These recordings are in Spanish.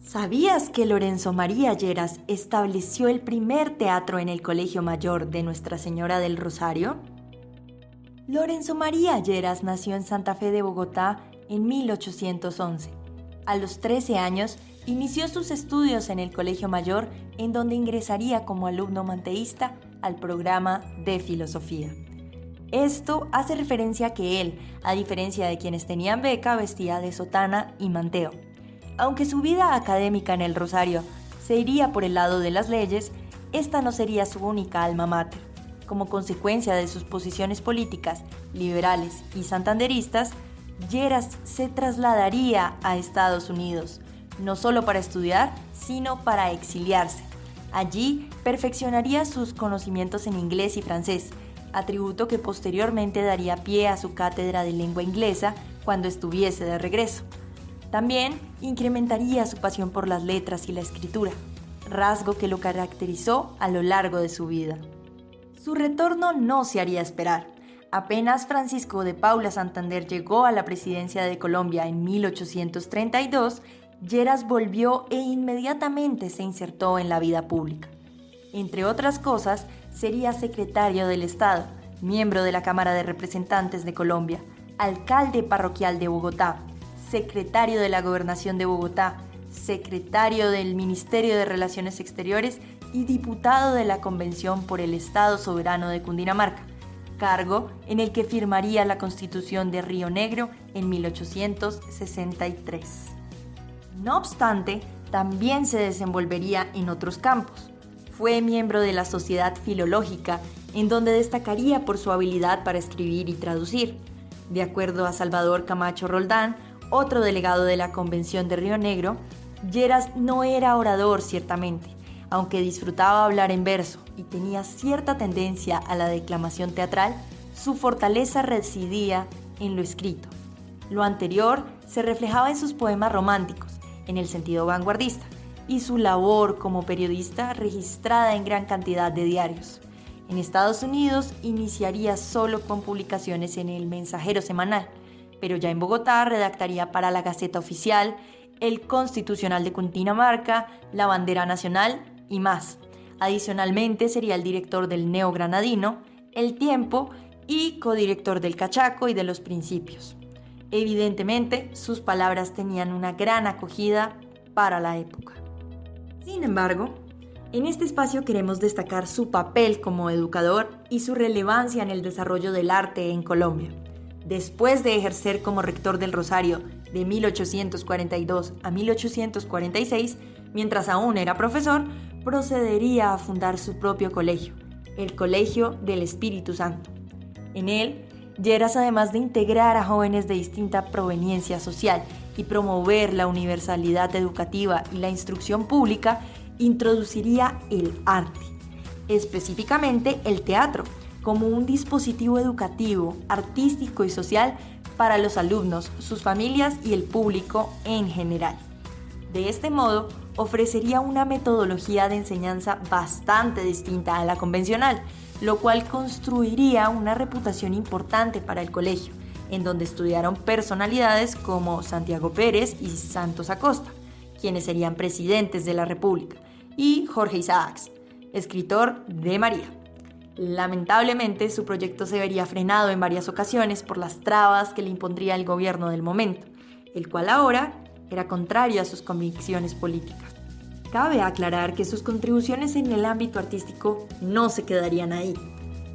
¿Sabías que Lorenzo María Lleras estableció el primer teatro en el Colegio Mayor de Nuestra Señora del Rosario? Lorenzo María Lleras nació en Santa Fe de Bogotá en 1811. A los 13 años, inició sus estudios en el Colegio Mayor, en donde ingresaría como alumno manteísta al programa de filosofía. Esto hace referencia a que él, a diferencia de quienes tenían beca, vestía de sotana y manteo. Aunque su vida académica en el Rosario se iría por el lado de las leyes, esta no sería su única alma mater. Como consecuencia de sus posiciones políticas, liberales y santanderistas, Lleras se trasladaría a Estados Unidos, no solo para estudiar, sino para exiliarse. Allí perfeccionaría sus conocimientos en inglés y francés, atributo que posteriormente daría pie a su cátedra de lengua inglesa cuando estuviese de regreso. También incrementaría su pasión por las letras y la escritura, rasgo que lo caracterizó a lo largo de su vida. Su retorno no se haría esperar. Apenas Francisco de Paula Santander llegó a la presidencia de Colombia en 1832, Lleras volvió e inmediatamente se insertó en la vida pública. Entre otras cosas, sería secretario del Estado, miembro de la Cámara de Representantes de Colombia, alcalde parroquial de Bogotá, secretario de la Gobernación de Bogotá, secretario del Ministerio de Relaciones Exteriores y diputado de la Convención por el Estado Soberano de Cundinamarca, cargo en el que firmaría la Constitución de Río Negro en 1863. No obstante, también se desenvolvería en otros campos. Fue miembro de la Sociedad Filológica, en donde destacaría por su habilidad para escribir y traducir. De acuerdo a Salvador Camacho Roldán, otro delegado de la Convención de Río Negro, Lleras no era orador ciertamente, aunque disfrutaba hablar en verso y tenía cierta tendencia a la declamación teatral, su fortaleza residía en lo escrito. Lo anterior se reflejaba en sus poemas románticos, en el sentido vanguardista, y su labor como periodista registrada en gran cantidad de diarios. En Estados Unidos iniciaría solo con publicaciones en el Mensajero Semanal, pero ya en Bogotá redactaría para la Gaceta Oficial, el Constitucional de Cundinamarca, la Bandera Nacional y más. Adicionalmente sería el director del Neo Granadino, El Tiempo y codirector del Cachaco y de Los Principios. Evidentemente, sus palabras tenían una gran acogida para la época. Sin embargo, en este espacio queremos destacar su papel como educador y su relevancia en el desarrollo del arte en Colombia. Después de ejercer como rector del Rosario de 1842 a 1846, mientras aún era profesor, procedería a fundar su propio colegio, el Colegio del Espíritu Santo. En él, Lleras, además de integrar a jóvenes de distinta proveniencia social y promover la universalidad educativa y la instrucción pública, introduciría el arte, específicamente el teatro, como un dispositivo educativo, artístico y social para los alumnos, sus familias y el público en general. De este modo, ofrecería una metodología de enseñanza bastante distinta a la convencional, lo cual construiría una reputación importante para el colegio, en donde estudiaron personalidades como Santiago Pérez y Santos Acosta, quienes serían presidentes de la República, y Jorge Isaacs, escritor de María. Lamentablemente, su proyecto se vería frenado en varias ocasiones por las trabas que le impondría el gobierno del momento, el cual ahora era contrario a sus convicciones políticas. Cabe aclarar que sus contribuciones en el ámbito artístico no se quedarían ahí.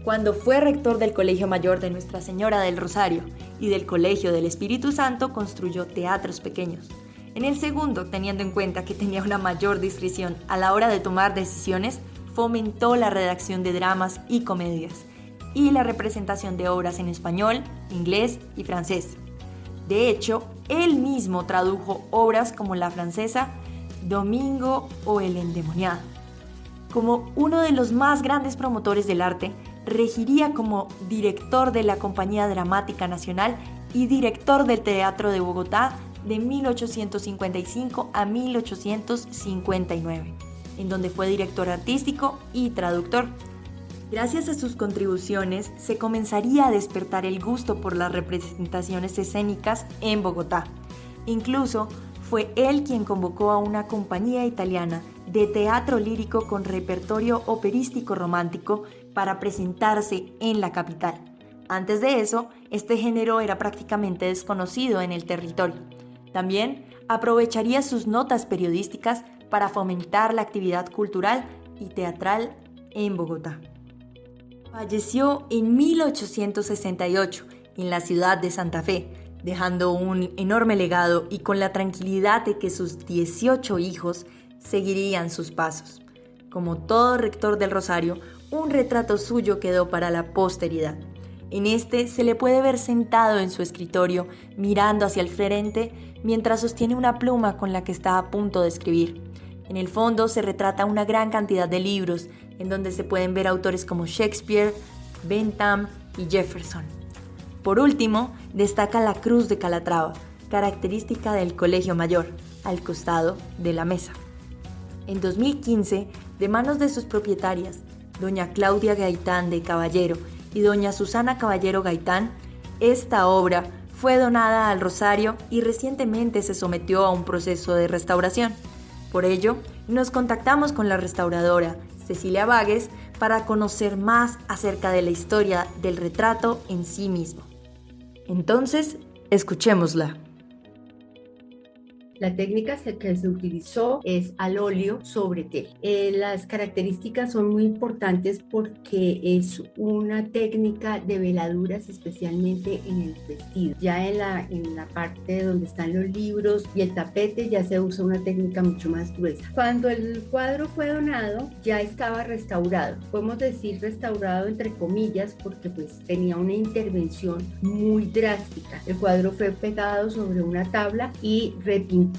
Cuando fue rector del Colegio Mayor de Nuestra Señora del Rosario y del Colegio del Espíritu Santo, construyó teatros pequeños. En el segundo, teniendo en cuenta que tenía una mayor discreción a la hora de tomar decisiones, fomentó la redacción de dramas y comedias, y la representación de obras en español, inglés y francés. De hecho, él mismo tradujo obras como la francesa Domingo o El Endemoniado. Como uno de los más grandes promotores del arte, regiría como director de la Compañía Dramática Nacional y director del Teatro de Bogotá de 1855 a 1859, en donde fue director artístico y traductor. Gracias a sus contribuciones, se comenzaría a despertar el gusto por las representaciones escénicas en Bogotá. Incluso fue él quien convocó a una compañía italiana de teatro lírico con repertorio operístico romántico para presentarse en la capital. Antes de eso, este género era prácticamente desconocido en el territorio. También aprovecharía sus notas periodísticas para fomentar la actividad cultural y teatral en Bogotá. Falleció en 1868 en la ciudad de Santa Fe, dejando un enorme legado y con la tranquilidad de que sus 18 hijos seguirían sus pasos. Como todo rector del Rosario, un retrato suyo quedó para la posteridad. En este se le puede ver sentado en su escritorio, mirando hacia el frente, mientras sostiene una pluma con la que está a punto de escribir. En el fondo se retrata una gran cantidad de libros, en donde se pueden ver autores como Shakespeare, Bentham y Jefferson. Por último, destaca la Cruz de Calatrava, característica del Colegio Mayor, al costado de la mesa. En 2015, de manos de sus propietarias, doña Claudia Gaitán de Caballero y doña Susana Caballero Gaitán, esta obra fue donada al Rosario y recientemente se sometió a un proceso de restauración. Por ello, nos contactamos con la restauradora Cecilia Váguez para conocer más acerca de la historia del retrato en sí mismo. Entonces, escuchémosla. La técnica que se utilizó es al óleo sobre tela. Las características son muy importantes porque es una técnica de veladuras, especialmente en el vestido. Ya en la parte donde están los libros y el tapete ya se usa una técnica mucho más gruesa. Cuando el cuadro fue donado ya estaba restaurado. Podemos decir restaurado entre comillas porque pues tenía una intervención muy drástica. El cuadro fue pegado sobre una tabla y repintado.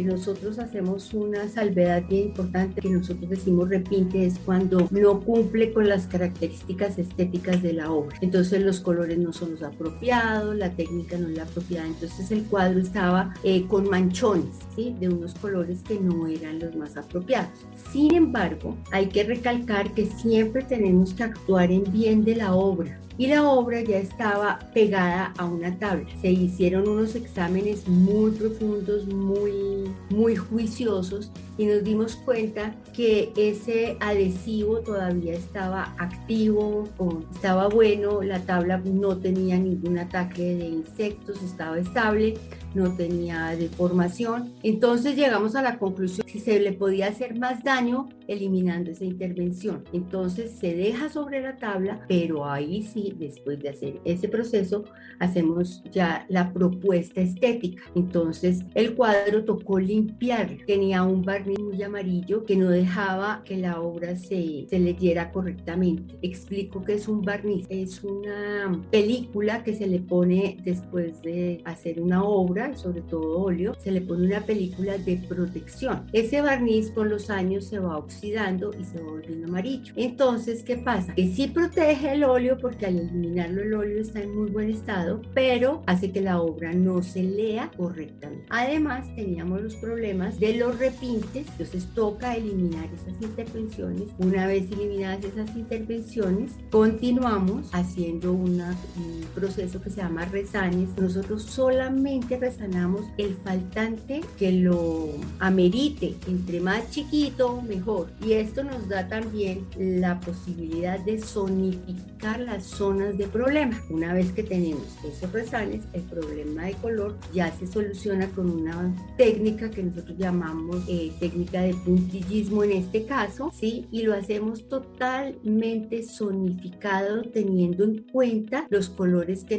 Nosotros hacemos una salvedad bien importante que nosotros decimos repinte, es cuando no cumple con las características estéticas de la obra. Entonces los colores no son los apropiados, la técnica no es la apropiada, entonces el cuadro estaba con manchones, ¿sí? De unos colores que no eran los más apropiados. Sin embargo, hay que recalcar que siempre tenemos que actuar en bien de la obra. Y la obra ya estaba pegada a una tabla. Se hicieron unos exámenes muy profundos, muy juiciosos y nos dimos cuenta que ese adhesivo todavía estaba activo, estaba bueno, la tabla no tenía ningún ataque de insectos, estaba estable, no tenía deformación. Entonces llegamos a la conclusión que se le podía hacer más daño eliminando esa intervención. Entonces se deja sobre la tabla, pero ahí sí, después de hacer ese proceso, hacemos ya la propuesta estética. Entonces el cuadro tocó limpiar, tenía un barniz muy amarillo que no dejaba que la obra se leyera correctamente. Explico que es un barniz, es una película que se le pone después de hacer una obra, sobre todo óleo, se le pone una película de protección. Ese barniz con los años se va oxidando y se va volviendo amarillo. Entonces, ¿qué pasa? Que sí protege el óleo porque al eliminarlo el óleo está en muy buen estado, pero hace que la obra no se lea correctamente. Además, teníamos los problemas de los repintes, entonces toca eliminar esas intervenciones. Una vez eliminadas esas intervenciones, continuamos haciendo un proceso que se llama resanes. Nosotros solamente resanamos el faltante que lo amerite, entre más chiquito mejor, y esto nos da también la posibilidad de zonificar las zonas de problema. Una vez que tenemos esos resanes, el problema de color ya se soluciona con una técnica que nosotros llamamos técnica de puntillismo en este caso, ¿sí? Y lo hacemos totalmente zonificado teniendo en cuenta los colores que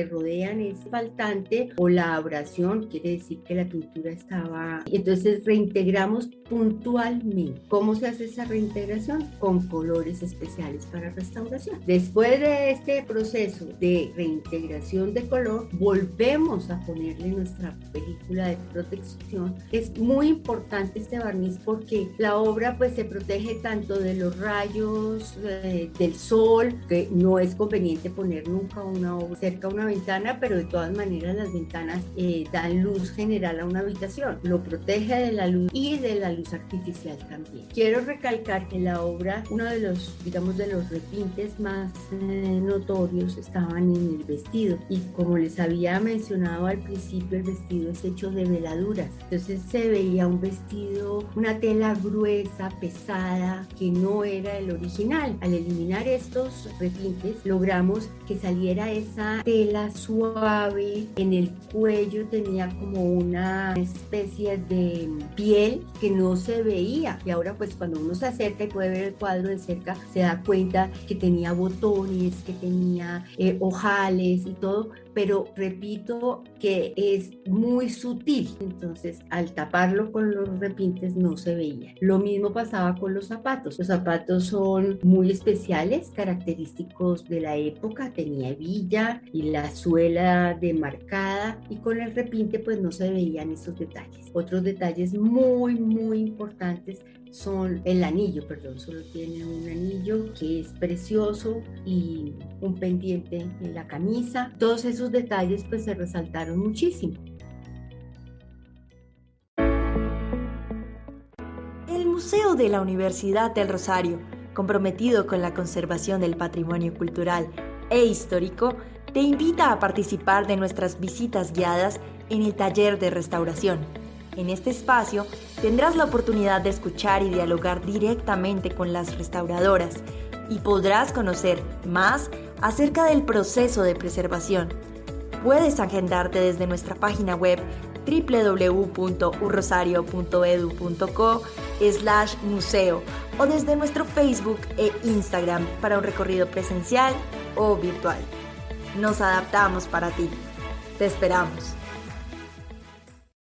rodean ese faltante o la abrasión, quiere decir que la pintura estaba. Entonces reintegramos puntualmente. ¿Cómo se hace esa reintegración? Con colores especiales para restauración. Después de este proceso de reintegración de color, volvemos a ponerle nuestra película de protección. Es muy importante este barniz porque la obra pues se protege tanto de los rayos del sol, que no es conveniente poner nunca una obra cerca a una ventana, pero de todas maneras las ventanas lámparas dan luz general a una habitación, lo protege de la luz y de la luz artificial también. Quiero recalcar que en la obra uno de los, digamos, de los repintes más notorios estaban en el vestido, y como les había mencionado al principio, el vestido es hecho de veladuras, entonces se veía un vestido, una tela gruesa, pesada, que no era el original. Al eliminar estos repintes logramos que saliera esa tela suave. En el cuello tenía como una especie de piel que no se veía, y ahora pues cuando uno se acerca y puede ver el cuadro de cerca se da cuenta que tenía botones, que tenía ojales y todo, pero repito que es muy sutil, entonces al taparlo con los repintes no se veía. Lo mismo pasaba con los zapatos. Los zapatos son muy especiales, característicos de la época, tenía hebilla y la suela demarcada, y con el repinte pues no se veían esos detalles. Otros detalles muy importantes son el anillo, solo tiene un anillo que es precioso y un pendiente en la camisa. Todos esos detalles pues se resaltaron muchísimo. El Museo de la Universidad del Rosario, comprometido con la conservación del patrimonio cultural e histórico, te invita a participar de nuestras visitas guiadas en el taller de restauración. En este espacio tendrás la oportunidad de escuchar y dialogar directamente con las restauradoras y podrás conocer más acerca del proceso de preservación. Puedes agendarte desde nuestra página web www.urrosario.edu.co/museo o desde nuestro Facebook e Instagram para un recorrido presencial o virtual. Nos adaptamos para ti. Te esperamos.